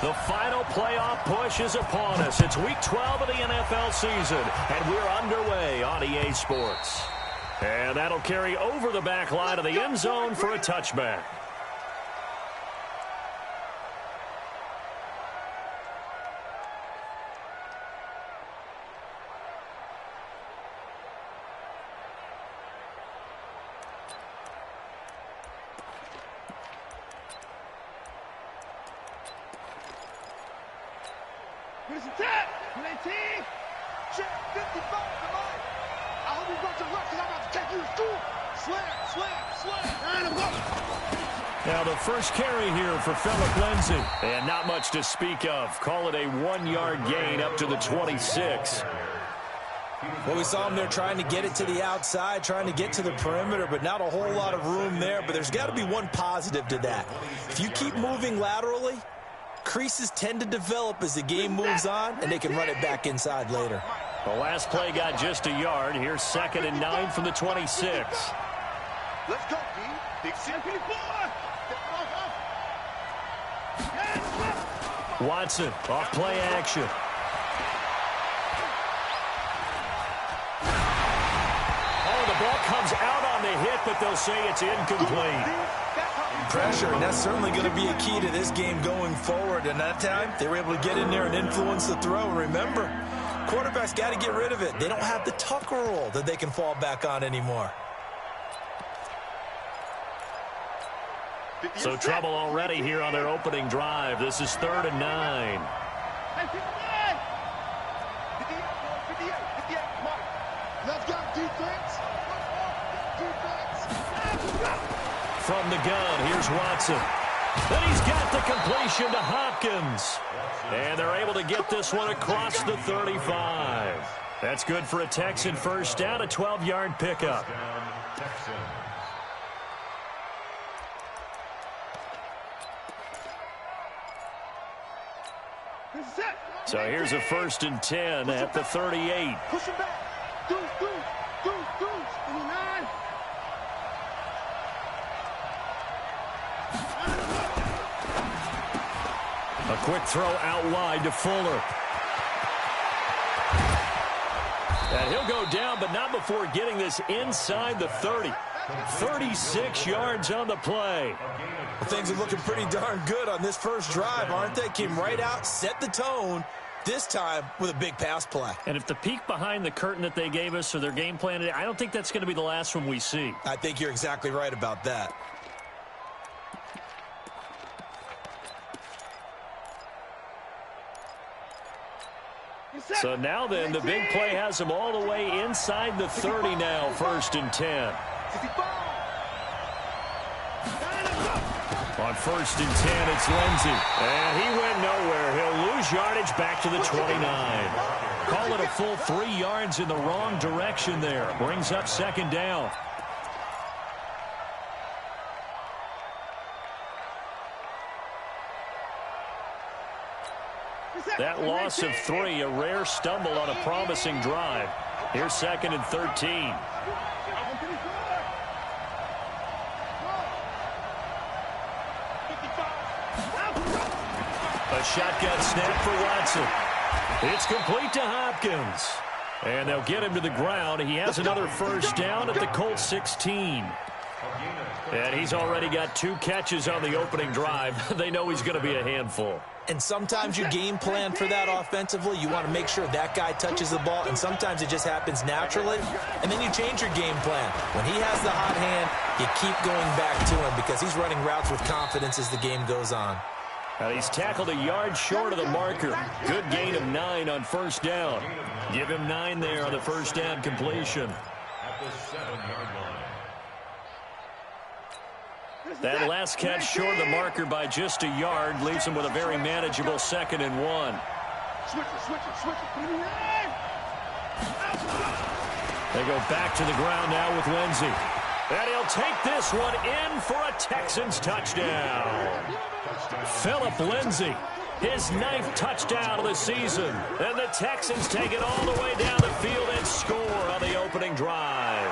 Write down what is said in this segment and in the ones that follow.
The final playoff push is upon us. It's Week 12 of the NFL season, and we're underway on EA Sports. And that'll carry over the back line of the end zone for a touchback. Here's the tap. 19. Check 55 to mine. I hope you got your luck because I'm about to take you to school. Slam. And I'm going. Now the first carry here for Phillip Lindsay. And not much to speak of. Call it a 1-yard gain up to the 26. Well, we saw him there trying to get it to the outside, trying to get to the perimeter, but not a whole lot of room there. But there's got to be one positive to that. If you keep moving laterally, creases tend to develop as the game moves on, and they can run it back inside later. The last play got just a yard. Here's 2nd and 9 from the 26. Let's go, D. Big 54. Watson, off play action. Oh, the ball comes out on the hit, but they'll say it's incomplete. Pressure, and that's certainly going to be a key to this game going forward. And that time, they were able to get in there and influence the throw. And remember, quarterbacks got to get rid of it. They don't have the Tucker roll that they can fall back on anymore. So trouble already here on their opening drive. This is 3rd and 9. Let's go, defense. From the gun, here's Watson. Then he's got the completion to Hopkins. And they're able to get this one across the 35. That's good for a Texan first down, a 12-yard pickup. So here's a 1st and 10 at the 38. Push him back. Goose. 29. A quick throw out wide to Fuller. And he'll go down, but not before getting this inside the 30. 36 yards on the play. Well, things are looking pretty darn good on this first drive, aren't they? Came right out, set the tone, this time with a big pass play. And if the peek behind the curtain that they gave us or their game plan, I don't think that's going to be the last one we see. I think you're exactly right about that. So now then, the big play has them all the way inside the 30 now, 1st and 10. On 1st and 10, it's Lindsay. And he went nowhere. He'll lose yardage back to the 29. Call it a full 3 yards in the wrong direction there. Brings up 2nd down. That loss of 3, a rare stumble on a promising drive. Here's 2nd and 13. A shotgun snap for Watson. It's complete to Hopkins. And they'll get him to the ground. He has another first down at the Colts 16. And he's already got 2 catches on the opening drive. They know he's going to be a handful. And sometimes you game plan for that offensively. You want to make sure that guy touches the ball, and sometimes it just happens naturally. And then you change your game plan. When he has the hot hand, you keep going back to him because he's running routes with confidence as the game goes on. And he's tackled a yard short of the marker. Good gain of 9 on first down. Give him 9 there on the first down completion. At the 7-yard line. That last catch short of the marker by just a yard leaves him with a very manageable 2nd and 1. They go back to the ground now with Lindsay. And he'll take this one in for a Texans touchdown. Phillip Lindsay, his 9th touchdown of the season. And the Texans take it all the way down the field and score on the opening drive.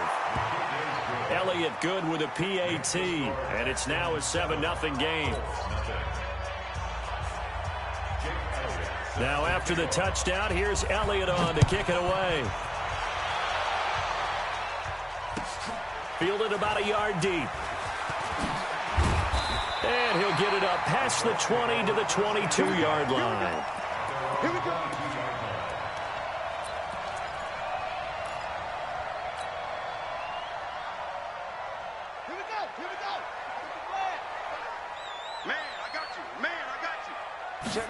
Elliott good with a PAT, and it's now a 7-0 game. Now after the touchdown, here's Elliott on to kick it away. Fielded about a yard deep. And he'll get it up past the 20 to the 22-yard line. Here we go. Here we go. Here we go. Man, I got you. Man, I got you. Check.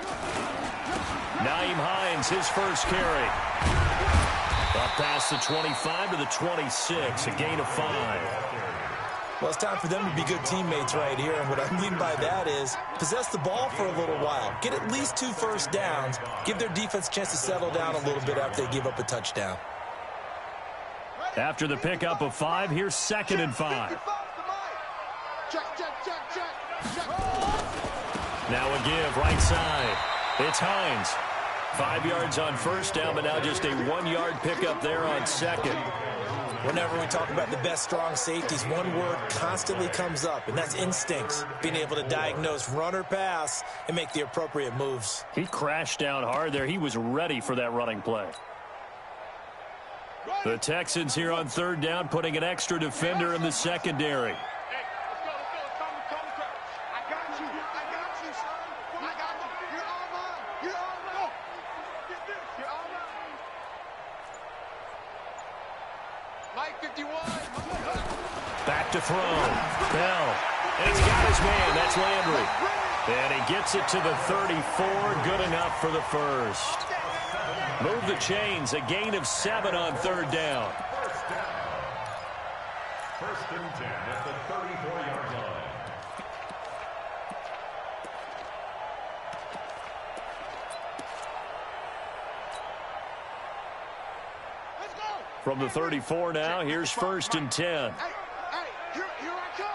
Naeem Hines, his first carry. Up past the 25 to the 26, a gain of 5. Well, it's time for them to be good teammates right here, and what I mean by that is possess the ball for a little while. Get at least 2 first downs. Give their defense a chance to settle down a little bit after they give up a touchdown. After the pickup of 5, here's 2nd and 5. Check, check, check, check, check. Now a give, right side. It's Hines. 5 yards on first down, but now just a 1-yard pickup there on 2nd. Whenever we talk about the best strong safeties, one word constantly comes up, and that's instincts. Being able to diagnose run or pass and make the appropriate moves. He crashed down hard there. He was ready for that running play. The Texans here on 3rd down, putting an extra defender in the secondary. Back to throw. Bell. And he's got his man. That's Landry. And he gets it to the 34. Good enough for the first. Move the chains. A gain of 7 on 3rd down. First and 10 at the 34-yard line. Let's go. From the 34 now, here's 1st and 10. Hey, here I come.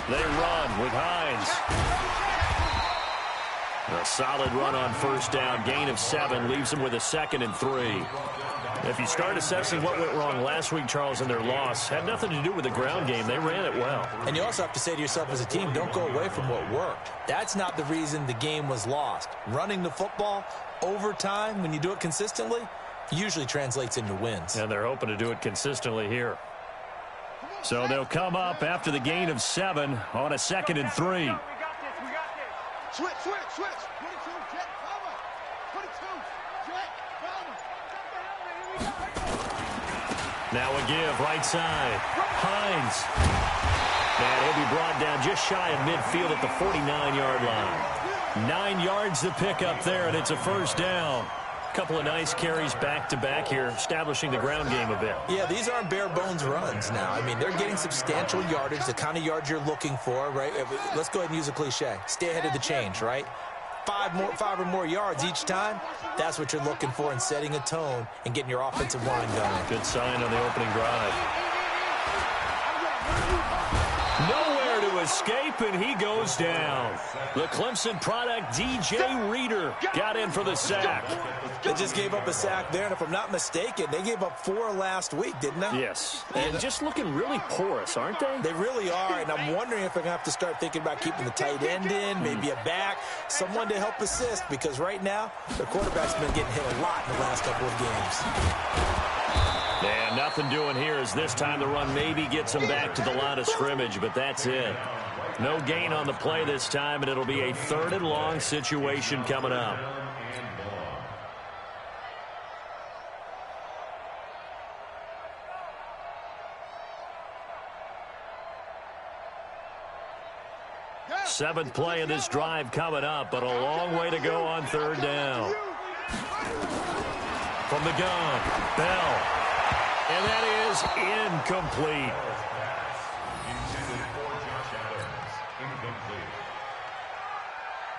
They run with Hines. A solid run on 1st down. Gain of 7 leaves them with a 2nd and 3. If you start assessing what went wrong last week, Charles, in their loss, had nothing to do with the ground game. They ran it well. And you also have to say to yourself as a team, don't go away from what worked. That's not the reason the game was lost. Running the football over time, when you do it consistently, usually translates into wins. And they're hoping to do it consistently here. So they'll come up after the gain of 7 on a 2nd and 3. We got this. Switch. 22, jet, cover. 22, jet, cover. Now a give, right side. Hines. And he'll be brought down just shy of midfield at the 49-yard line. 9 yards to pick up there, and it's a 1st down. Couple of nice carries back-to-back here, establishing the ground game a bit. Yeah, these aren't bare-bones runs now. I mean, they're getting substantial yardage, the kind of yards you're looking for, right? Let's go ahead and use a cliche. Stay ahead of the change, right? 5 or more yards each time, that's what you're looking for in setting a tone and getting your offensive line going. Good sign on the opening drive. Nowhere to escape, and he goes down. The Clemson product, DJ Reader, got in for the sack. They just gave up a sack there, and if I'm not mistaken, they gave up 4 last week, didn't they? Yes, and just looking really porous, aren't they? They really are, and I'm wondering if they're going to have to start thinking about keeping the tight end in, maybe a back, someone to help assist, because right now, the quarterback's been getting hit a lot in the last couple of games. And nothing doing here as this time the run maybe gets them back to the line of scrimmage, but that's it. No gain on the play this time, and it'll be a 3rd and long situation coming up. Seventh play of this drive coming up, but a long way to go on 3rd down. From the gun, Bell. And that is incomplete.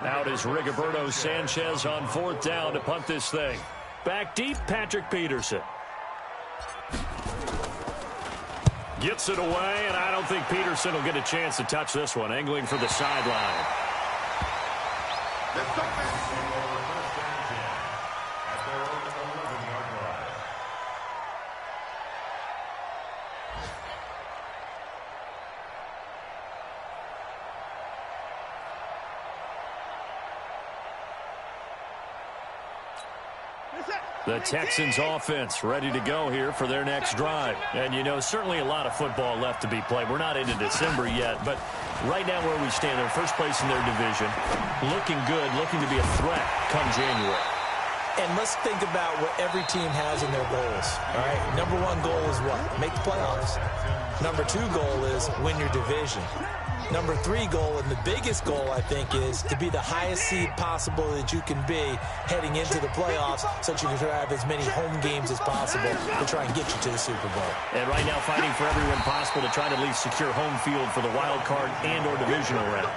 Out is Rigoberto Sanchez on 4th down to punt this thing. Back deep, Patrick Peterson. Gets it away, and I don't think Peterson will get a chance to touch this one. Angling for the sideline. The Texans offense ready to go here for their next drive. And, you know, certainly a lot of football left to be played. We're not into December yet, but right now where we stand, they're first place in their division. Looking good, looking to be a threat come January. And let's think about what every team has in their goals, all right? Number one goal is what? Make the playoffs. Number two goal is win your division. Number three goal, and the biggest goal, I think, is to be the highest seed possible that you can be heading into the playoffs so that you can have as many home games as possible to try and get you to the Super Bowl. And right now fighting for every win possible to try to at least secure home field for the wild card and or divisional round.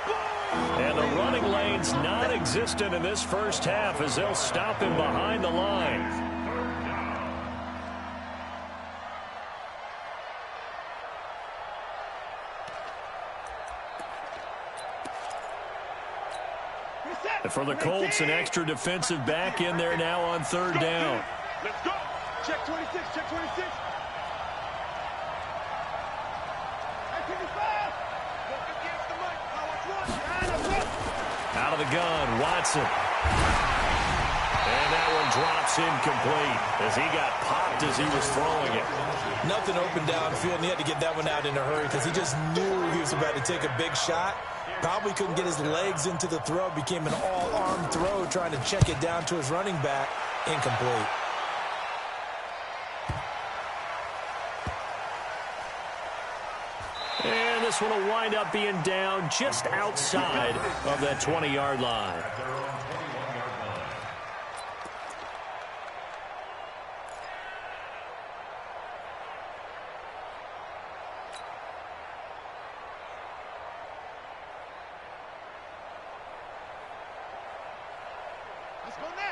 And the running lane's non-existent in this first half as they'll stop him behind the line. For the Colts, an extra defensive back in there now on third down. Let's go. Check 26, check 26. Out of the gun, Watson. And that one drops incomplete as he got popped as he was throwing it. Nothing open downfield, and he had to get that one out in a hurry because he just knew he was about to take a big shot. Probably couldn't get his legs into the throw. Became an all-arm throw trying to check it down to his running back. Incomplete. And this one will wind up being down just outside of that 20-yard line.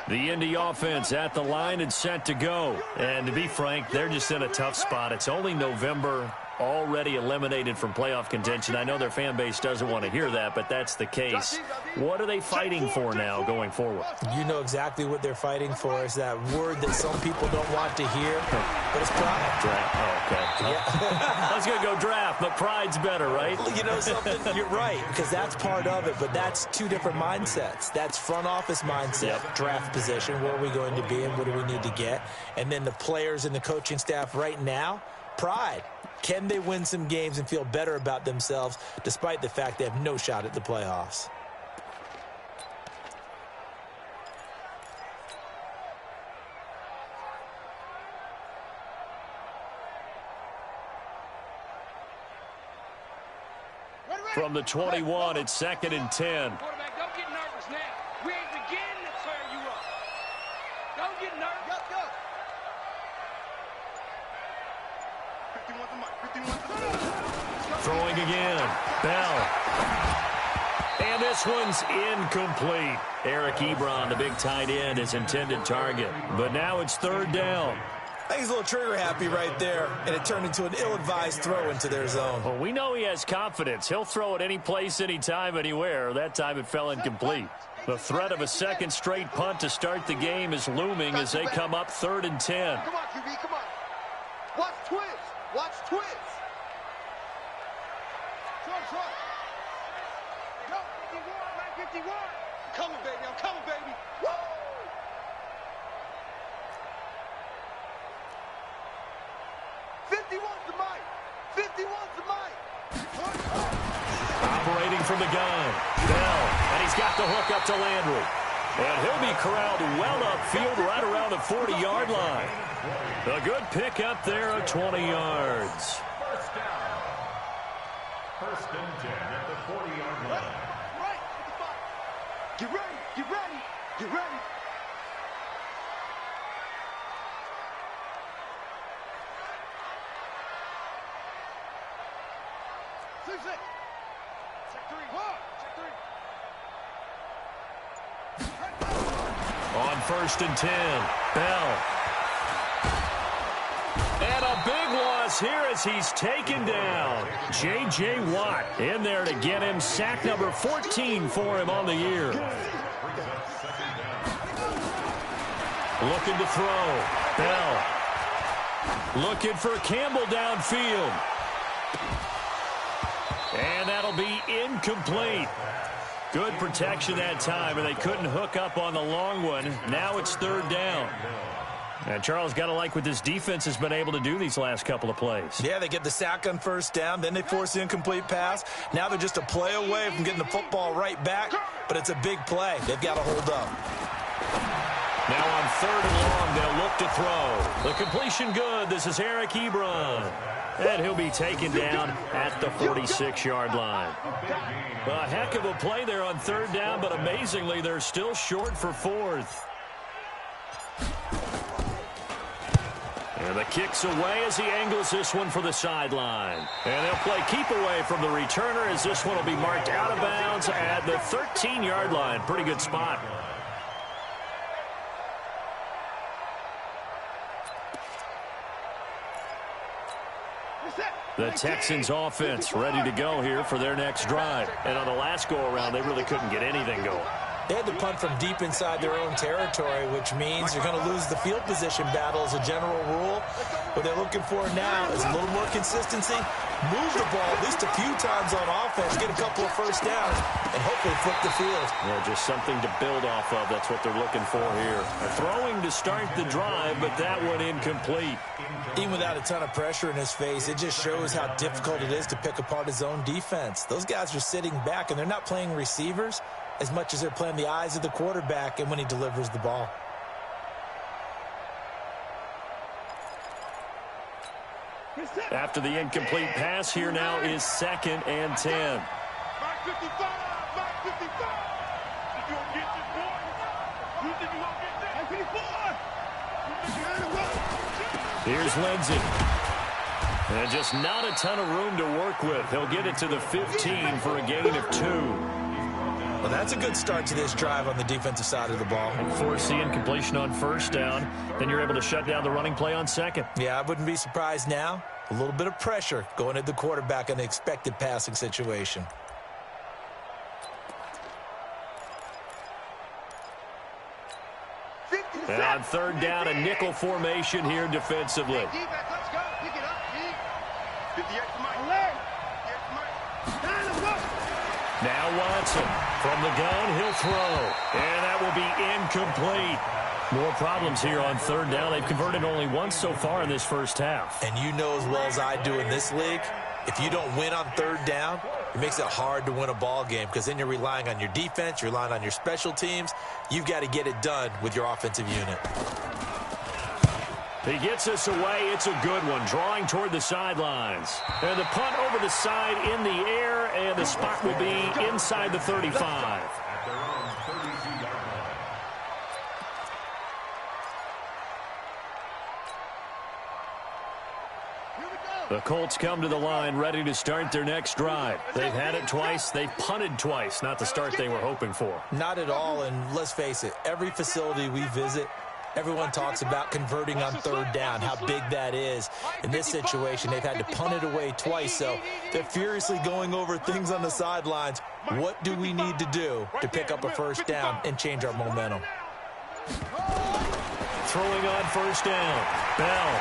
The Indy offense at the line and set to go. And to be frank, they're just in a tough spot. It's only November, already eliminated from playoff contention. I know their fan base doesn't want to hear that, but that's the case. What are they fighting for now going forward? You know exactly what they're fighting for. Is that word that some people don't want to hear, but it's pride. Draft. Oh, okay. Yeah. I was going to go draft, but pride's better, right? You know something? You're right, because that's part of it, but that's two different mindsets. That's front office mindset, draft position, where are we going to be and what do we need to get? And then the players and the coaching staff right now, pride. Can they win some games and feel better about themselves despite the fact they have no shot at the playoffs? From the 21, it's 2nd and 10. Quarterback, don't get nervous now. We ain't beginning to tear you up. Don't get nervous. Go. 51 Throwing again. Bell. And this one's incomplete. Eric Ebron, the big tight end, his intended target. But now it's 3rd down. I think he's a little trigger happy right there, and it turned into an ill-advised throw into their zone. Well, we know he has confidence. He'll throw it any place, anytime, anywhere. That time it fell incomplete. The threat of a second straight punt to start the game is looming as they come up 3rd and 10. Come on, QB, come on. Watch twins. Watch twins. Try. Go, 51, 51. I'm coming, baby. I'm coming, baby. Woo! Operating from the gun. Bell. And he's got the hook up to Landry. And he'll be corralled well upfield right around the 40-yard line. A good pick up there of 20 yards. First down. 1st and 10 at the 40-yard line. Right. Get ready. Get ready. Get ready. Check 3. Check 3. On 1st and 10, Bell. And a big loss here as he's taken down. J.J. Watt in there to get him. Sack number 14 for him on the year. Looking to throw. Bell. Looking for Campbell downfield. And that'll be incomplete. Good protection that time, and they couldn't hook up on the long one. Now it's third down. And Charles, got to like what this defense has been able to do these last couple of plays. Yeah, they get the sack on first down, then they force the incomplete pass. Now they're just a play away from getting the football right back, but it's a big play. They've got to hold up. Now on third and long, they'll look to throw. The completion good. This is Eric Ebron. And he'll be taken down at the 46-yard line. A heck of a play there on third down, but amazingly, they're still short for fourth. And the kick's away as he angles this one for the sideline. And they'll play keep away from the returner as this one will be marked out of bounds at the 13-yard line. Pretty good spot. The Texans offense ready to go here for their next drive. And on the last go-around, they really couldn't get anything going. They had to punt from deep inside their own territory, which means you're going to lose the field position battle as a general rule. What they're looking for now is a little more consistency, move the ball at least a few times on offense, get a couple of first downs, and hopefully flip the field. Yeah, just something to build off of. That's what they're looking for here. Throwing to start the drive, but that one incomplete. Even without a ton of pressure in his face, it just shows how difficult it is to pick apart his own defense. Those guys are sitting back, and they're not playing receivers as much as they're playing the eyes of the quarterback and when he delivers the ball. After the incomplete pass, here now is 2nd and 10. Here's Lindsey. And just not a ton of room to work with. He'll get it to the 15 for a gain of 2. Well, that's a good start to this drive on the defensive side of the ball. And force the incompletion on first down. Then you're able to shut down the running play on second. Yeah, I wouldn't be surprised now. A little bit of pressure going at the quarterback in an expected passing situation. And on third down, a nickel formation here defensively. Now Watson from the gun, he'll throw. And that will be incomplete. More problems here on third down. They've converted only once so far in this first half. And you know as well as I do in this league, if you don't win on third down, it makes it hard to win a ball game because then you're relying on your defense, you're relying on your special teams. You've got to get it done with your offensive unit. He gets us away. It's a good one, drawing toward the sidelines. And the punt over the side in the air, and the spot will be inside the 35. The Colts come to the line ready to start their next drive. They've had it twice. They've punted twice. Not the start they were hoping for. Not at all, and let's face it, every facility we visit, everyone talks about converting on third down, how big that is. In this situation, they've had to punt it away twice, so they're furiously going over things on the sidelines. What do we need to do to pick up a first down and change our momentum? Throwing on first down. Bell.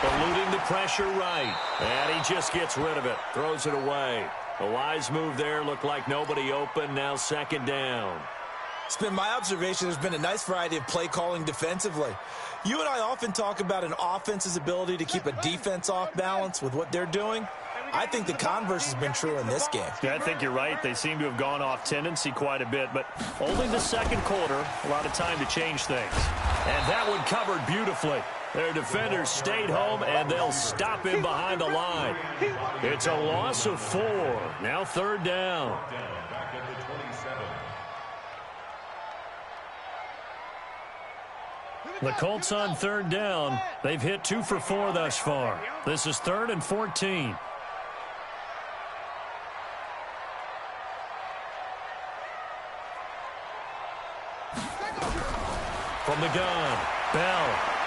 Eluding the pressure right. And he just gets rid of it. Throws it away. A wise move there. Looked like nobody open. Now second down. It's been my observation there's been a nice variety of play calling defensively. You and I often talk about an offense's ability to keep a defense off balance with what they're doing. I think the converse has been true in this game. Yeah, I think you're right. They seem to have gone off tendency quite a bit, but only the second quarter, a lot of time to change things. And that one covered beautifully. Their defenders stayed home, and they'll stop him behind the line. It's a loss of 4. Now third down. The Colts on third down. They've hit 2 for 4 thus far. This is 3rd and 14. From the gun, Bell.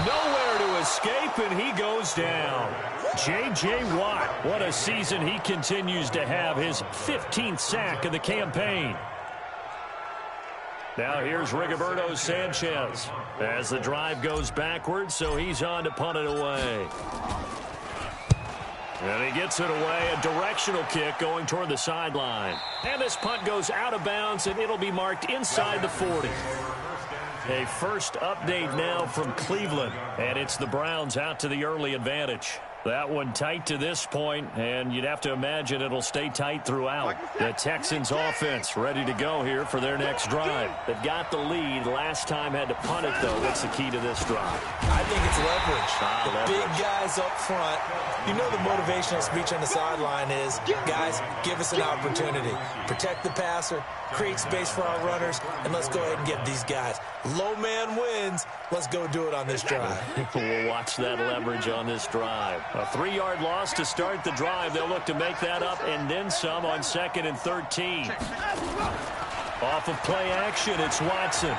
Nowhere to escape, and he goes down. J.J. Watt, what a season he continues to have. His 15th sack of the campaign. Now here's Rigoberto Sanchez as the drive goes backwards, so he's on to punt it away. And he gets it away, a directional kick going toward the sideline. And this punt goes out of bounds, and it'll be marked inside the 40. A first update now from Cleveland, and it's the Browns out to the early advantage. That one tight to this point, and you'd have to imagine it'll stay tight throughout. The Texans offense ready to go here for their next drive. They've got the lead. Last time had to punt it, though. What's the key to this drive? I think it's leverage. Big guys up front. You know the motivational speech on the sideline is, guys, give us an opportunity. Protect the passer, create space for our runners, and let's go ahead and get these guys. Low man wins. Let's go do it on this drive. We'll watch that leverage on this drive. A 3-yard loss to start the drive. They'll look to make that up and then some on 2nd and 13. Off of play action, it's Watson.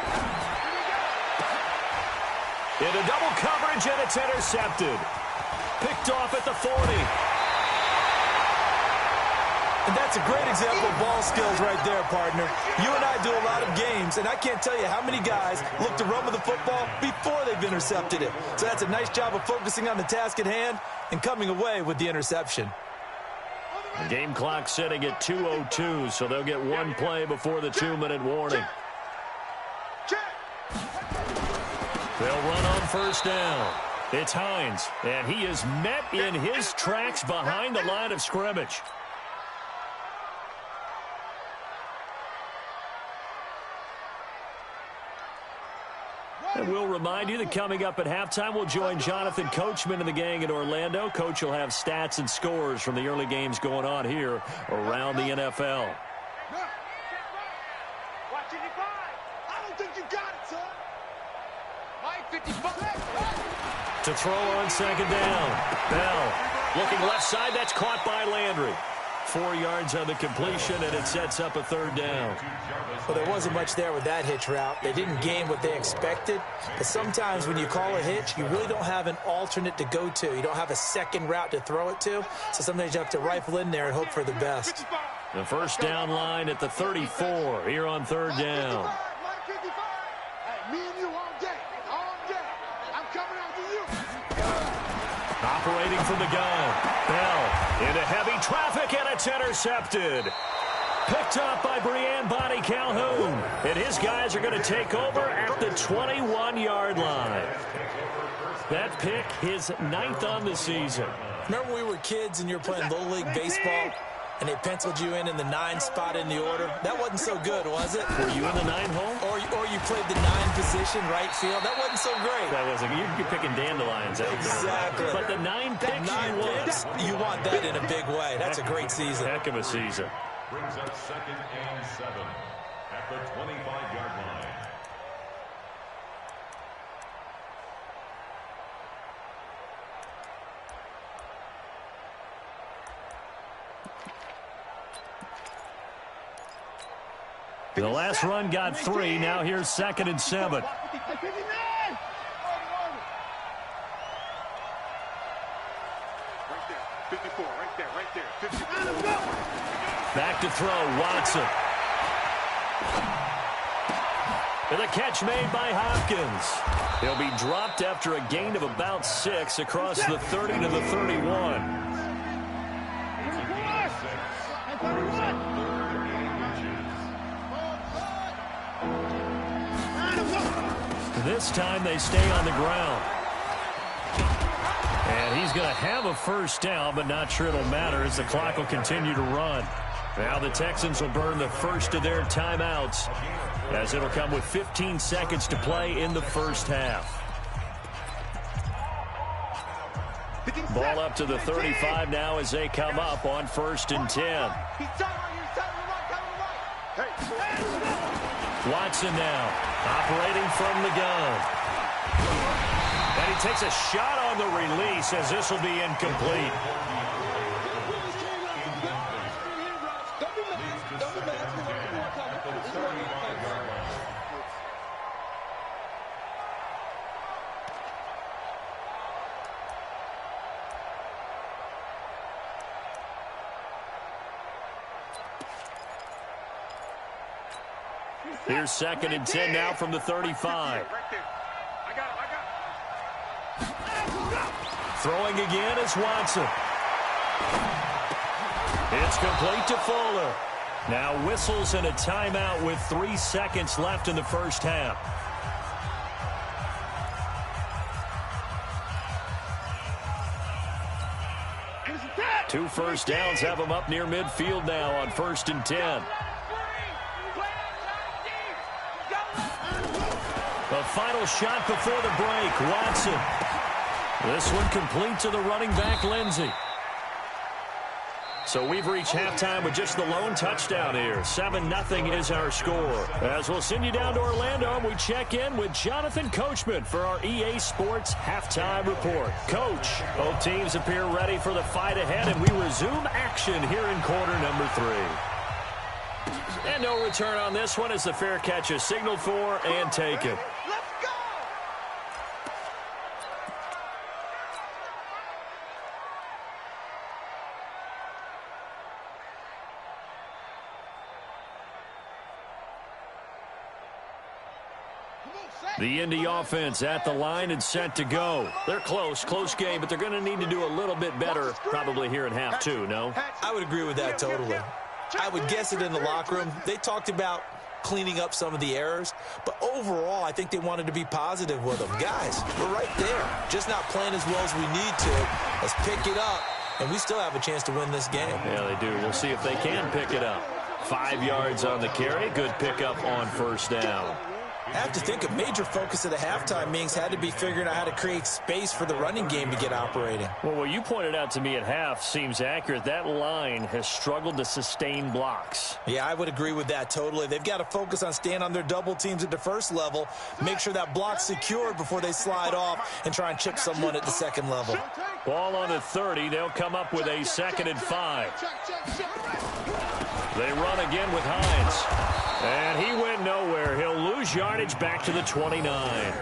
Into double coverage, and it's intercepted. Picked off at the 40. And that's a great example of ball skills right there, partner. You and I do a lot of games, and I can't tell you how many guys look to run with the football before they've intercepted it. So that's a nice job of focusing on the task at hand and coming away with the interception. The game clock setting at 2:02, so they'll get one play before the 2-minute warning. They'll run on first down. It's Hines, and he is met in his tracks behind the line of scrimmage. And we'll remind you that coming up at halftime, we'll join Jonathan Coachman and the gang in Orlando. Coach will have stats and scores from the early games going on here around the NFL. Watch 55. I don't think you got it, son. Mike 55. To throw on 2nd down. Bell looking left side. That's caught by Landry. 4 yards on the completion, and it sets up a 3rd down. Well, there wasn't much there with that hitch route. They didn't gain what they expected. But sometimes when you call a hitch, you really don't have an alternate to go to. You don't have a second route to throw it to. So sometimes you have to rifle in there and hope for the best. The first down line at the 34 here on 3rd down. Hey, me and you all day. All day. I'm coming after you. Operating from the gun. Bell into heavy traffic, and it's intercepted. Picked up by Brian Bonnie Calhoun. And his guys are going to take over at the 21-yard line. That pick, his 9th on the season. Remember when we were kids and you were playing Little League Baseball and they penciled you in the 9 spot in the order? That wasn't so good, was it? Were you in the 9 hole? Or you played the 9 position, right field? That wasn't so great. That wasn't. You're picking dandelions out there. Exactly. But the 9 picks you want that in a big way. That's a great season. Heck of a season. Brings up 2nd and 7 at the 25-yard line. The last run got 3. Now here's 2nd and 7. Back to throw, Watson. And the catch made by Hopkins. He'll be dropped after a gain of about 6 across the 30 to the 31. This time they stay on the ground. And he's going to have a first down, but not sure it'll matter as the clock will continue to run. Now the Texans will burn the first of their timeouts as it'll come with 15 seconds to play in the first half. Ball up to the 35 now as they come up on 1st and 10. Watson now operating from the gun. And he takes a shot on the release as this will be incomplete. Here's 2nd and 10 now from the 35. Throwing again is Watson. It's complete to Fuller. Now whistles and a timeout with 3 seconds left in the first half. Two first downs have them up near midfield now on 1st and 10. The final shot before the break, Watson. This one complete to the running back, Lindsey. So we've reached halftime with just the lone touchdown here. 7-0 is our score. As we'll send you down to Orlando, we check in with Jonathan Coachman for our EA Sports Halftime Report. Coach, both teams appear ready for the fight ahead, and we resume action here in quarter number 3. And no return on this one as the fair catch is signaled for and taken. The Indy offense at the line and set to go. They're close game, but they're going to need to do a little bit better probably here in half 2, no? I would agree with that totally. I would guess it in the locker room. They talked about cleaning up some of the errors, but overall, I think they wanted to be positive with them. Guys, we're right there. Just not playing as well as we need to. Let's pick it up, and we still have a chance to win this game. Yeah, they do. We'll see if they can pick it up. 5 yards on the carry. Good pickup on first down. I have to think a major focus of the halftime meetings had to be figuring out how to create space for the running game to get operating. Well, what you pointed out to me at half seems accurate. That line has struggled to sustain blocks. Yeah, I would agree with that totally. They've got to focus on staying on their double teams at the first level, make sure that block's secured before they slide off and try and chip someone at the second level. Ball on the 30. They'll come up with a 2nd and 5. They run again with Hines. And he went nowhere. He'll lose yardage back to the 29.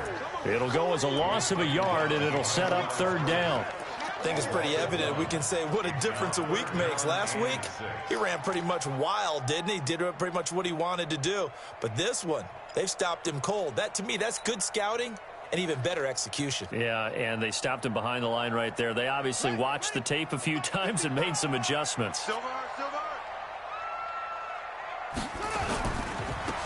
It'll go as a loss of a yard, and it'll set up 3rd down. I think it's pretty evident. We can say what a difference a week makes. Last week, he ran pretty much wild, didn't he? Did pretty much what he wanted to do. But this one, they've stopped him cold. That, to me, that's good scouting and even better execution. Yeah, and they stopped him behind the line right there. They obviously watched the tape a few times and made some adjustments.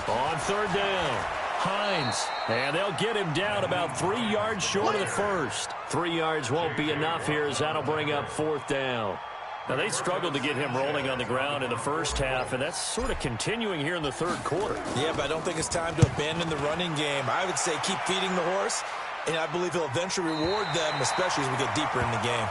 On 3rd down, Hines. And they'll get him down about 3 yards short of the first. 3 yards won't be enough here as that'll bring up 4th down. Now, they struggled to get him rolling on the ground in the first half, and that's sort of continuing here in the 3rd quarter. Yeah, but I don't think it's time to abandon the running game. I would say keep feeding the horse, and I believe he'll eventually reward them, especially as we get deeper in the game.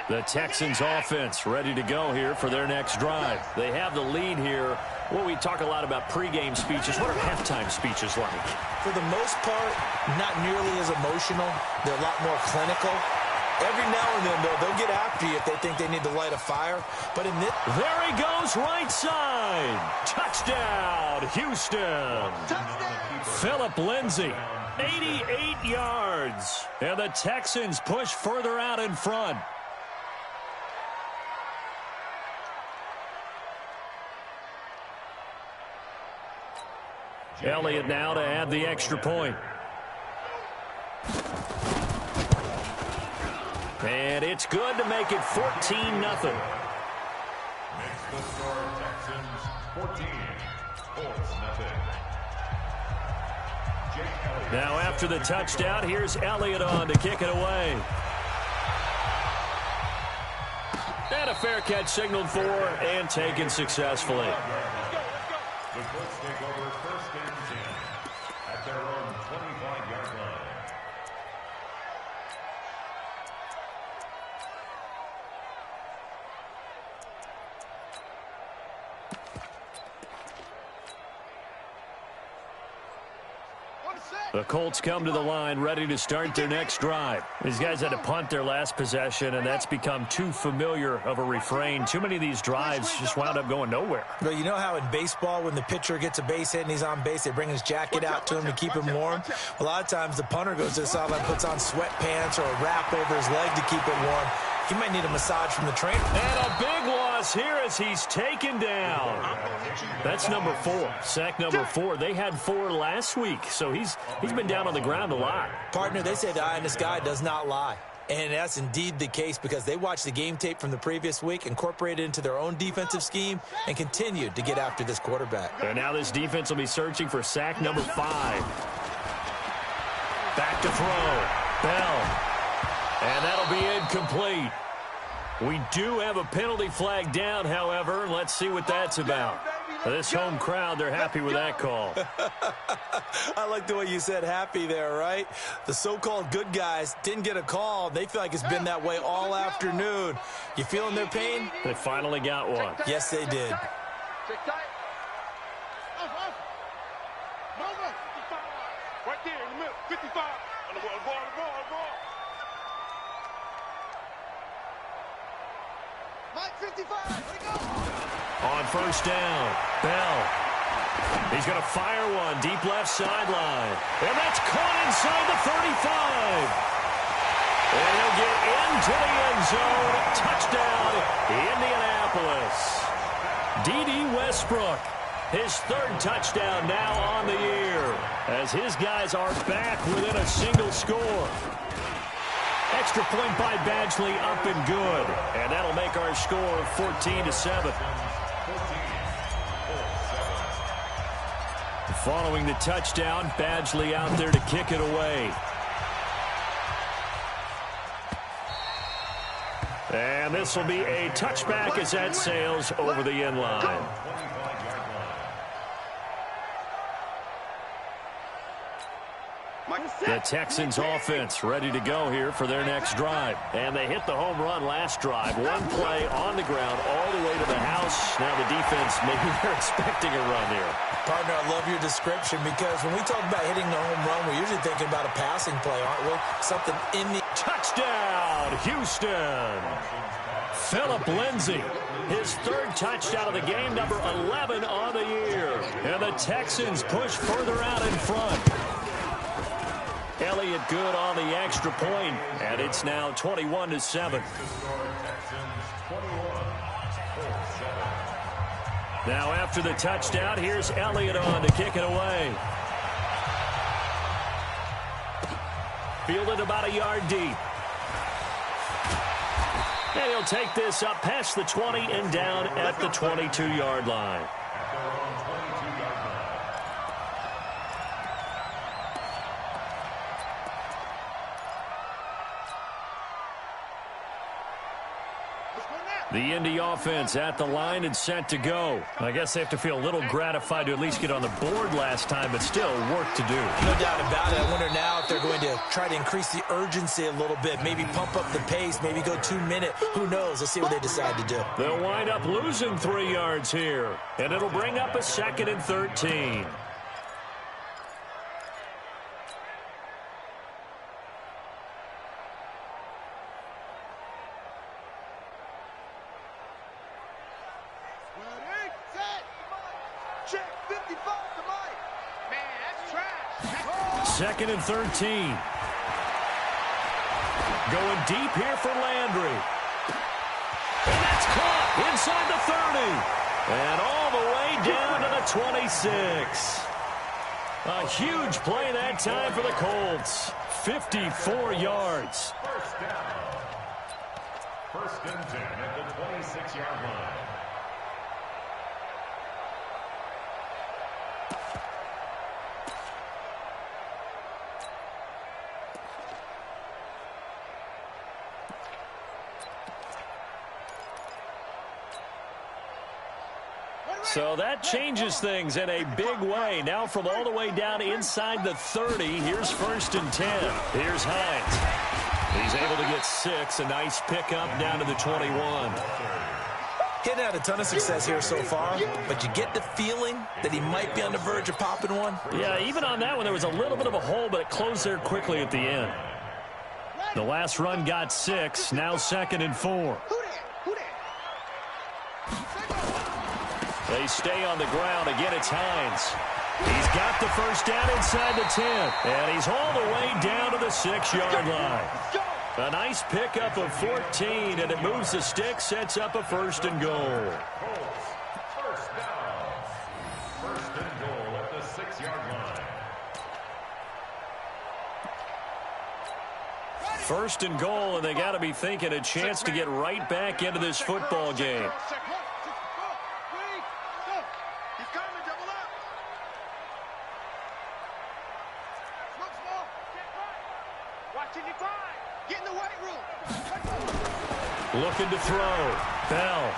The Texans offense ready to go here for their next drive. They have the lead here. Well, we talk a lot about pregame speeches. What are halftime speeches like? For the most part, not nearly as emotional. They're a lot more clinical. Every now and then, though, they'll get after you if they think they need to light a fire. But in this... There he goes, right side. Touchdown, Houston. Philip Lindsay, 88 yards. And the Texans push further out in front. Elliott now to add the extra point. And it's good to make it 14-0. Makes the score Texans 14, Colts nothing. Now after the touchdown, here's Elliott on to kick it away. And a fair catch signaled for and taken successfully. The Colts take over 1st and 10 at their own 25-yard line. On the set. The Colts come to the line ready to start their next drive. These guys had to punt their last possession, and that's become too familiar of a refrain. Too many of these drives just wound up going nowhere. Well, you know how in baseball when the pitcher gets a base hit and he's on base, they bring his jacket out to him to keep him warm? A lot of times the punter goes to the sideline, puts on sweatpants or a wrap over his leg to keep it warm. He might need a massage from the trainer. And a big loss here as he's taken down. That's number 4. Sack number 4. They had 4 last week, so he's been down on the ground a lot. Partner, they say the eye in the sky does not lie. And that's indeed the case because they watched the game tape from the previous week, incorporated it into their own defensive scheme, and continued to get after this quarterback. And now this defense will be searching for sack number 5. Back to throw. Bell. And that'll be incomplete. We do have a penalty flag down, however. Let's see what that's about. This home crowd, they're happy with that call. I like the way you said happy there, right? The so-called good guys didn't get a call. They feel like it's been that way all afternoon. You feeling their pain? They finally got one. Yes, they did. Right there in the middle, 55. On the ball. Mike, 55, where he go? On first down, Bell. He's going to fire one deep left sideline. And that's caught inside the 35. And he'll get into the end zone. Touchdown, Indianapolis. D.D. Westbrook, his 3rd touchdown now on the year, as his guys are back within a single score. Extra point by Badgley, up and good. And that'll make our score 14-7. Following the touchdown, Badgley out there to kick it away. And this will be a touchback as that sails over the end line. The Texans offense ready to go here for their next drive. And they hit the home run last drive. One play on the ground all the way to the house. Now the defense, maybe they're expecting a run here. Partner, I love your description because when we talk about hitting the home run, we're usually thinking about a passing play, aren't we? Something in the... Touchdown, Houston. Philip Lindsay, his 3rd touchdown of the game, number 11 on the year. And the Texans push further out in front. Elliott good on the extra point, and it's now 21-7. Now after the touchdown, here's Elliott on to kick it away. Fielded about a yard deep. And he'll take this up past the 20 and down at the 22-yard line. The Indy offense at the line and set to go. I guess they have to feel a little gratified to at least get on the board last time, but still work to do. No doubt about it. I wonder now if they're going to try to increase the urgency a little bit, maybe pump up the pace, maybe go 2-minute. Who knows? Let's see what they decide to do. They'll wind up losing 3 yards here, and it'll bring up a 2nd and 13. Check 55 to Mike. Man, that's trash. 2nd and 13. Going deep here for Landry. And that's caught inside the 30. And all the way down to the 26. A huge play that time for the Colts. 54 yards. First down. 1st and 10 at the 26-yard line. So that changes things in a big way. Now from all the way down inside the 30, here's 1st and 10. Here's Hines. He's able to get 6. A nice pickup down to the 21. He hadn't had a ton of success here so far, but you get the feeling that he might be on the verge of popping one. Yeah, even on that one, there was a little bit of a hole, but it closed there quickly at the end. The last run got 6, now 2nd and 4. They stay on the ground. Again, it's Hines. He's got the first down inside the 10, and he's all the way down to the 6-yard line. A nice pickup of 14, and it moves the stick, sets up a 1st and goal. First down. 1st and goal at the 6-yard line. 1st and goal, and they got to be thinking a chance to get right back into this football game. Looking to throw. Bell.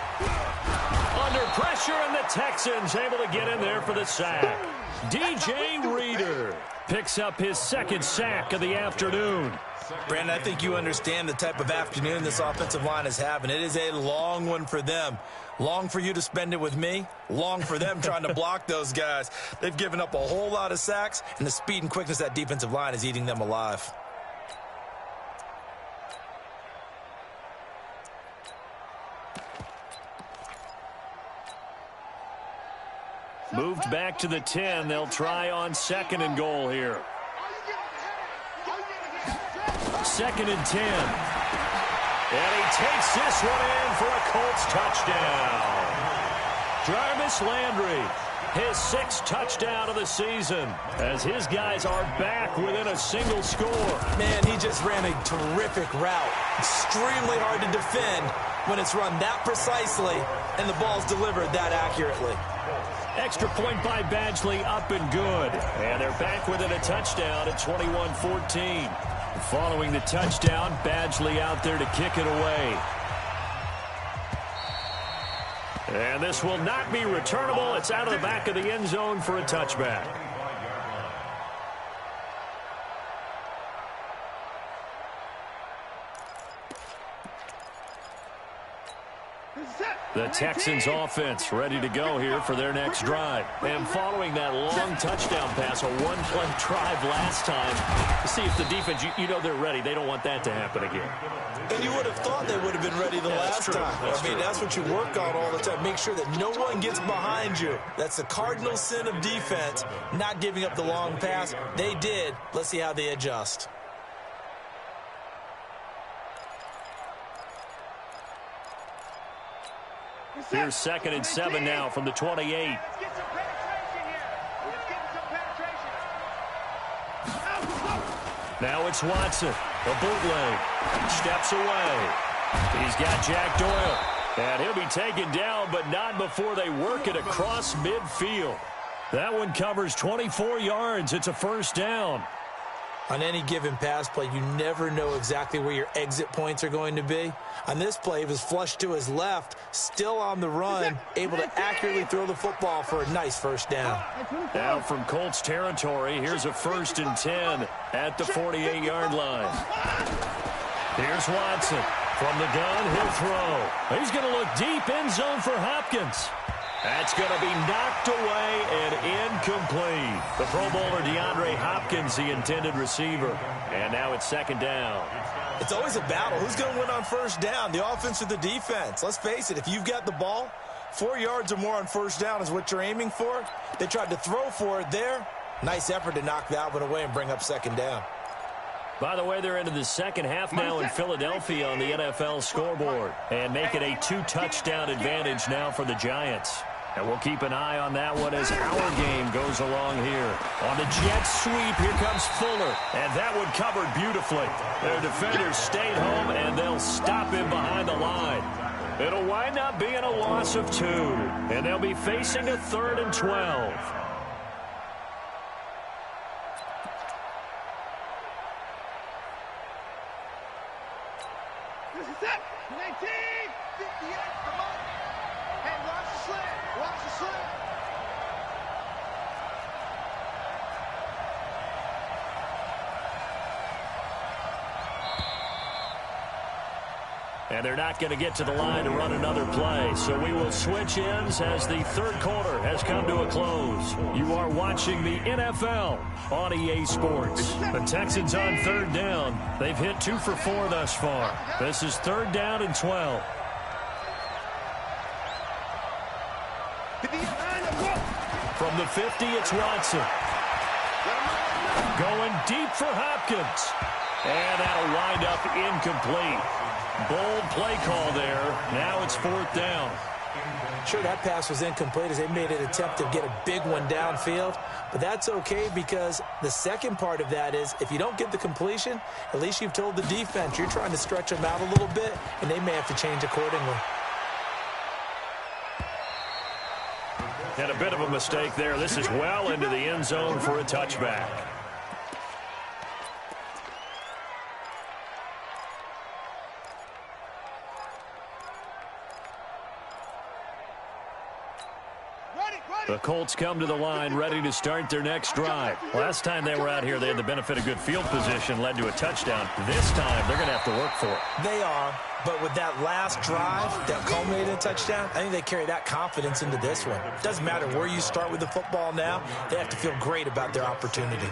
Under pressure, and the Texans able to get in there for the sack. DJ Reader picks up his 2nd sack of the afternoon. Brandon, I think you understand the type of afternoon this offensive line is having. It is a long one for them. Long for you to spend it with me. Long for them trying to block those guys. They've given up a whole lot of sacks, and the speed and quickness of that defensive line is eating them alive. Moved back to the 10. They'll try on 2nd and goal here. 2nd and 10. And he takes this one in for a Colts touchdown. Jarvis Landry, his 6th touchdown of the season, as his guys are back within a single score. Man, he just ran a terrific route. Extremely hard to defend when it's run that precisely and the ball's delivered that accurately. Extra point by Badgley, up and good. And they're back within a touchdown at 21-14. Following the touchdown, Badgley out there to kick it away. And this will not be returnable. It's out of the back of the end zone for a touchback. The Texans offense ready to go here for their next drive. And following that long touchdown pass, a one-play drive last time, to see if the defense, you know they're ready. They don't want that to happen again. And you would have thought they would have been ready the last time. That's what you work on all the time. Make sure that no one gets behind you. That's the cardinal sin of defense, not giving up the long pass. They did. Let's see how they adjust. Here's 2nd and 7 now from the 28. Now it's Watson. A bootleg. Steps away. He's got Jack Doyle. And he'll be taken down, but not before they work it across midfield. That one covers 24 yards. It's a 1st down. On any given pass play, you never know exactly where your exit points are going to be. On this play, he was flushed to his left, still on the run, able to accurately throw the football for a nice 1st down. Now from Colts territory, here's a 1st and 10 at the 48-yard line. Here's Watson. From the gun, he'll throw. He's going to look deep, end zone for Hopkins. That's going to be knocked away and incomplete. The Pro Bowler DeAndre Hopkins, the intended receiver. And now it's 2nd down. It's always a battle. Who's going to win on 1st down, the offense or the defense? Let's face it, if you've got the ball, 4 yards or more on 1st down is what you're aiming for. They tried to throw for it there. Nice effort to knock that one away and bring up 2nd down. By the way, they're into the 2nd half now in Philadelphia on the NFL scoreboard. And make it a 2-touchdown advantage now for the Giants. And we'll keep an eye on that one as our game goes along here. On the jet sweep, here comes Fuller. And that one covered beautifully. Their defenders stayed home, and they'll stop him behind the line. It'll wind up being a loss of 2. And they'll be facing a 3rd and 12. This is it. 19, 58, come on. Hey, watch the slant. Watch the slant. And they're not going to get to the line to run another play. So we will switch ends as the third quarter has come to a close. You are watching the NFL on EA Sports. The Texans on third down. They've hit 2 for 4 thus far. This is 3rd down and 12. From the 50, it's Watson. Going deep for Hopkins. And that'll wind up incomplete. Bold play call there. Now it's 4th down. Sure, that pass was incomplete as they made an attempt to get a big one downfield. But that's okay because the second part of that is if you don't get the completion, at least you've told the defense you're trying to stretch them out a little bit, and they may have to change accordingly. And a bit of a mistake there. This is well into the end zone for a touchback. The Colts come to the line ready to start their next drive. Last time they were out here, they had the benefit of good field position, led to a touchdown. This time, they're going to have to work for it. They are, but with that last drive that culminated in a touchdown, I think they carry that confidence into this one. It doesn't matter where you start with the football now. They have to feel great about their opportunity.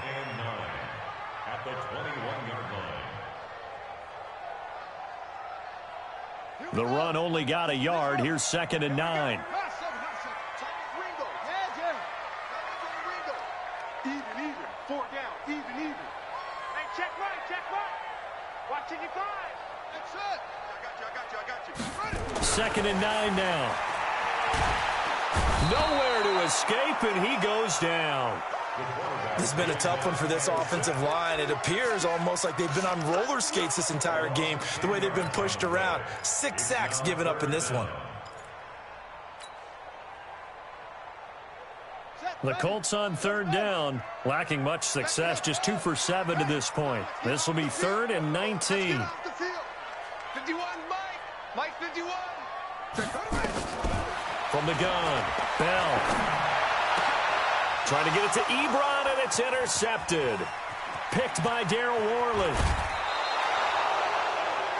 At the 21-yard line. The run only got a yard. Here's 2nd and 9. Even. 4 down. Even. Hey, check right. Watching your guys. That's it. I got you. 2nd and 9 now. Nowhere to escape, and he goes down. This has been a tough one for this offensive line. It appears almost like they've been on roller skates this entire game, the way they've been pushed around. 6 sacks given up in this one. The Colts on 3rd down, lacking much success, just 2 for 7 to this point. This will be 3rd and 19. 51, Mike 51. From the gun, Bell. Trying to get it to Ebron, and it's intercepted. Picked by Darryl Worley.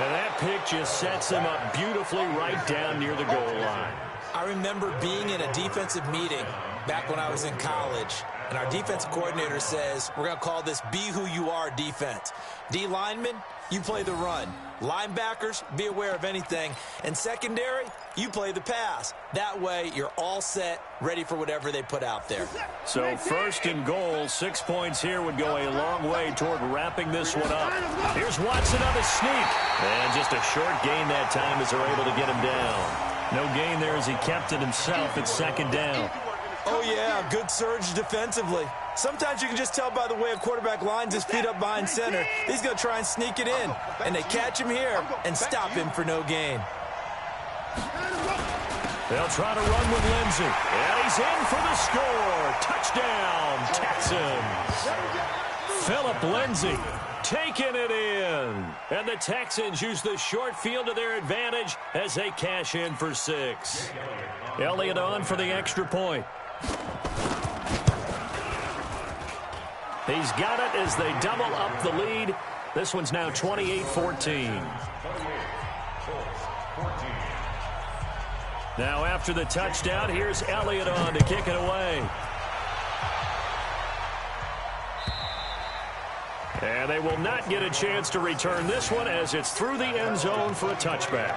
And that pick just sets him up beautifully right down near the goal line. I remember being in a defensive meeting back when I was in college, and our defensive coordinator says, we're going to call this Be Who You Are defense. D linemen, you play the run. Linebackers, be aware of anything. And secondary, you play the pass. That way, you're all set, ready for whatever they put out there. So 1st and goal, 6 points here would go a long way toward wrapping this one up. Here's Watson on the sneak. And just a short gain that time as they're able to get him down. No gain there as he kept it himself at 2nd down. Oh, yeah, good surge defensively. Sometimes you can just tell by the way a quarterback lines his feet up behind center. He's going to try and sneak it in, and they catch him here and stop him for no gain. They'll try to run with Lindsey, and he's in for the score. Touchdown, Texans. Philip Lindsey taking it in. And the Texans use the short field to their advantage as they cash in for 6. Elliott on for the extra point. He's got it as they double up the lead. This one's now 28-14. Now after the touchdown, here's Elliott on to kick it away. And they will not get a chance to return this one as it's through the end zone for a touchback.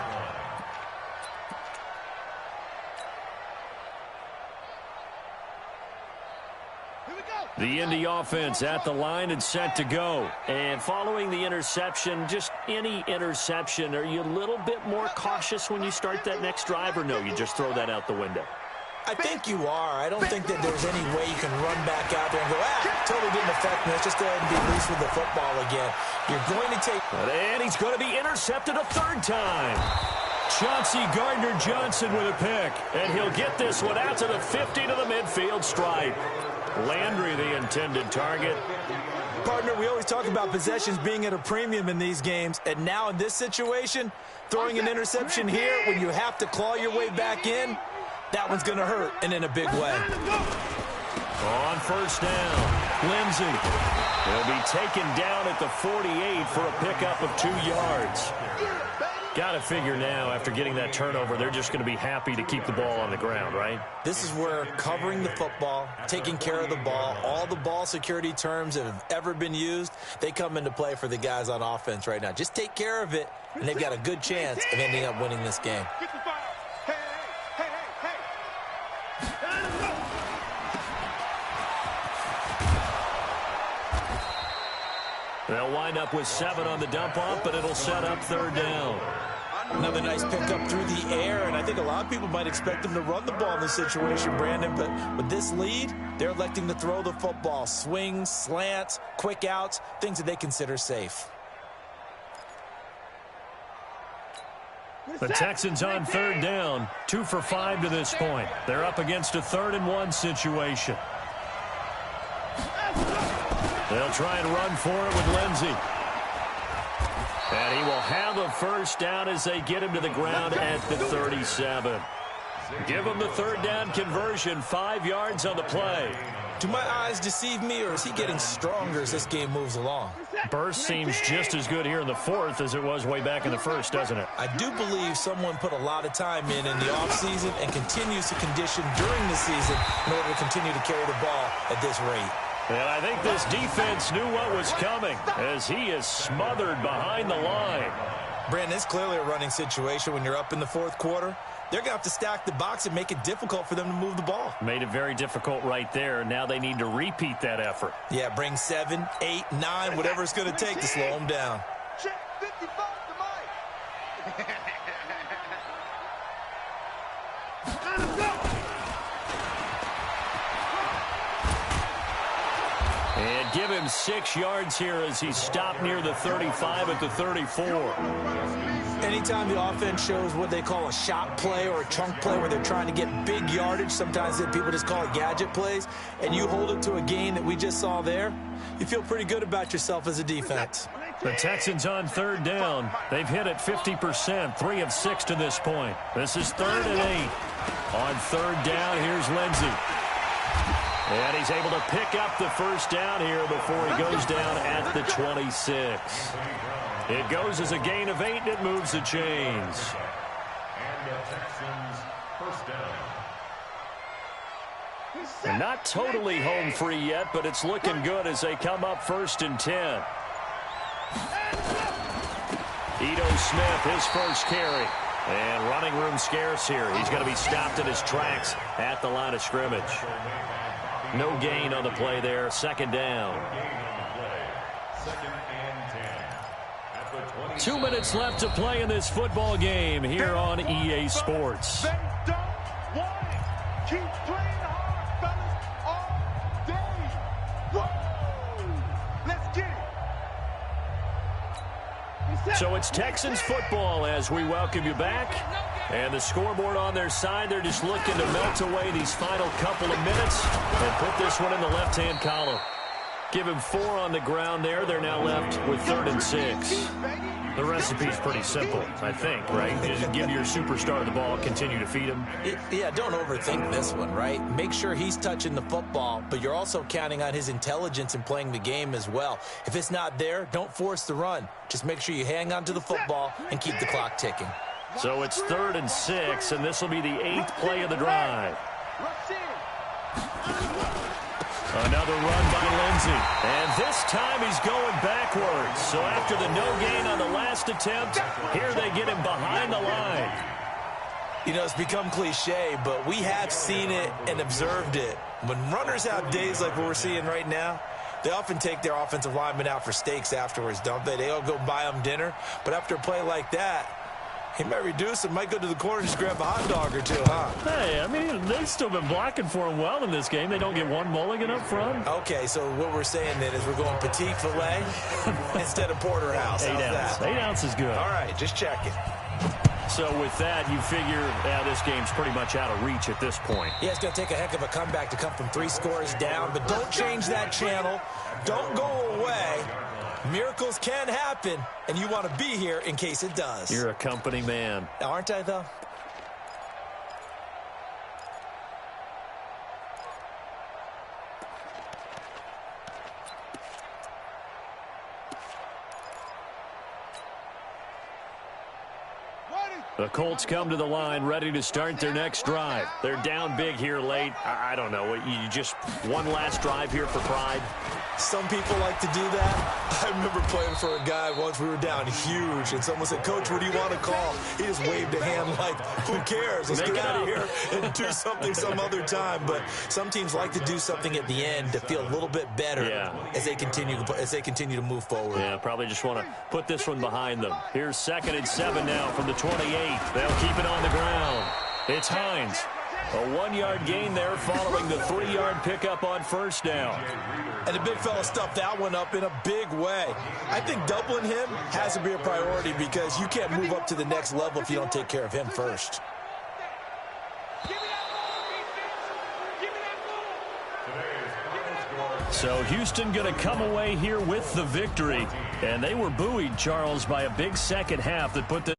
The Indy offense at the line and set to go. And following the interception, just any interception, are you a little bit more cautious when you start that next drive, or no, you just throw that out the window? I think you are. I don't think that there's any way you can run back out there and go, totally didn't affect me. Let's just go ahead and be loose with the football again. You're going to take... And he's going to be intercepted a 3rd time. Chauncey Gardner-Johnson with a pick. And he'll get this one out to the 50 to the midfield stripe. Landry, the intended target. Partner, we always talk about possessions being at a premium in these games. And now in this situation, throwing an interception here when you have to claw your way back in, that one's going to hurt, and in a big way. On 1st down, Lindsey. He'll be taken down at the 48 for a pickup of 2 yards. Got to figure now, after getting that turnover, they're just going to be happy to keep the ball on the ground, right? This is where covering the football, taking care of the ball, all the ball security terms that have ever been used, they come into play for the guys on offense right now. Just take care of it, and they've got a good chance of ending up winning this game. Get the ball. Hey, hey, hey, hey, hey. They'll wind up with 7 on the dump-off, but it'll set up 3rd down. Another nice pickup through the air, and I think a lot of people might expect them to run the ball in this situation, Brandon, but with this lead, they're electing to throw the football. Swings, slants, quick outs, things that they consider safe. The Texans on 3rd down, 2 for 5 to this point. They're up against a 3rd-and-1 situation. They'll try and run for it with Lindsey. And he will have a 1st down as they get him to the ground at the 37. Give him the 3rd down conversion, 5 yards on the play. Do my eyes deceive me, or is he getting stronger as this game moves along? Burst seems just as good here in the 4th as it was way back in the 1st, doesn't it? I do believe someone put a lot of time in the offseason and continues to condition during the season in order to continue to carry the ball at this rate. And I think this defense knew what was coming as he is smothered behind the line. Brandon, it's clearly a running situation when you're up in the 4th quarter. They're going to have to stack the box and make it difficult for them to move the ball. Made it very difficult right there. Now they need to repeat that effort. Yeah, bring 7, 8, 9, whatever it's going to take to slow them down. Check 55 to Mike. Let him go. And give him 6 yards here as he stopped near the 35 at the 34. Anytime the offense shows what they call a shot play or a chunk play where they're trying to get big yardage, sometimes people just call it gadget plays, and you hold it to a gain that we just saw there, you feel pretty good about yourself as a defense. The Texans on 3rd down. They've hit it 50%, 3 of 6 to this point. This is 3rd and 8. On 3rd down, here's Lindsey. And he's able to pick up the 1st down here before he goes down at the 26. It goes as a gain of 8, and it moves the chains. And the Texans 1st down. And not totally home free yet, but it's looking good as they come up 1st and 10. Ito Smith, his 1st carry. And running room scarce here. He's going to be stopped in his tracks at the line of scrimmage. No gain on the play there. 2nd down. 2 minutes left to play in this football game here on EA Sports. They don't want it. Keep playing hard, fellas, all day. Whoa! Let's get it. So it's Texans football as we welcome you back. And the scoreboard on their side, they're just looking to melt away these final couple of minutes and put this one in the left-hand column. Give him 4 on the ground there. They're now left with 3rd and 6. The recipe's pretty simple, I think, right? Just give your superstar the ball, continue to feed him. Yeah, don't overthink this one, right? Make sure he's touching the football, but you're also counting on his intelligence in playing the game as well. If it's not there, don't force the run. Just make sure you hang on to the football and keep the clock ticking. So it's 3rd and 6, and this will be the 8th play of the drive. Another run by Lindsey. And this time he's going backwards. So after the no gain on the last attempt, here they get him behind the line. You know, it's become cliche, but we have seen it and observed it. When runners have days like what we're seeing right now, they often take their offensive linemen out for steaks afterwards, don't they? They all go buy them dinner. But after a play like that, he might reduce and might go to the corner and just grab a hot dog or two, huh? Hey, I mean, they've still been blocking for him well in this game. They don't get one mulligan up front. Okay, so what we're saying then is we're going petite filet instead of porterhouse. 8 ounce. 8 ounce is good. All right, just checking. So with that, you figure, this game's pretty much out of reach at this point. Yeah, it's going to take a heck of a comeback to come from 3 scores down, but don't change that channel. Don't go away. Miracles can happen, and you want to be here in case it does. You're a company man. Aren't I, though? The Colts come to the line ready to start their next drive. They're down big here late. I don't know. You just one last drive here for pride? Some people like to do that. I remember playing for a guy once. We were down huge, and someone said, "Coach, what do you want to call?" He just waved a hand like, who cares? Let's get out of here and do something some other time. But some teams like to do something at the end to feel a little bit better as they continue to move forward. Yeah, probably just want to put this one behind them. Here's 2nd and 7 now from the 28. They'll keep it on the ground. It's Hines. A 1-yard gain there following the 3-yard pickup on first down. And the big fella stuffed that one up in a big way. I think doubling him has to be a priority because you can't move up to the next level if you don't take care of him first. So Houston going to come away here with the victory. And they were buoyed, Charles, by a big second half that put this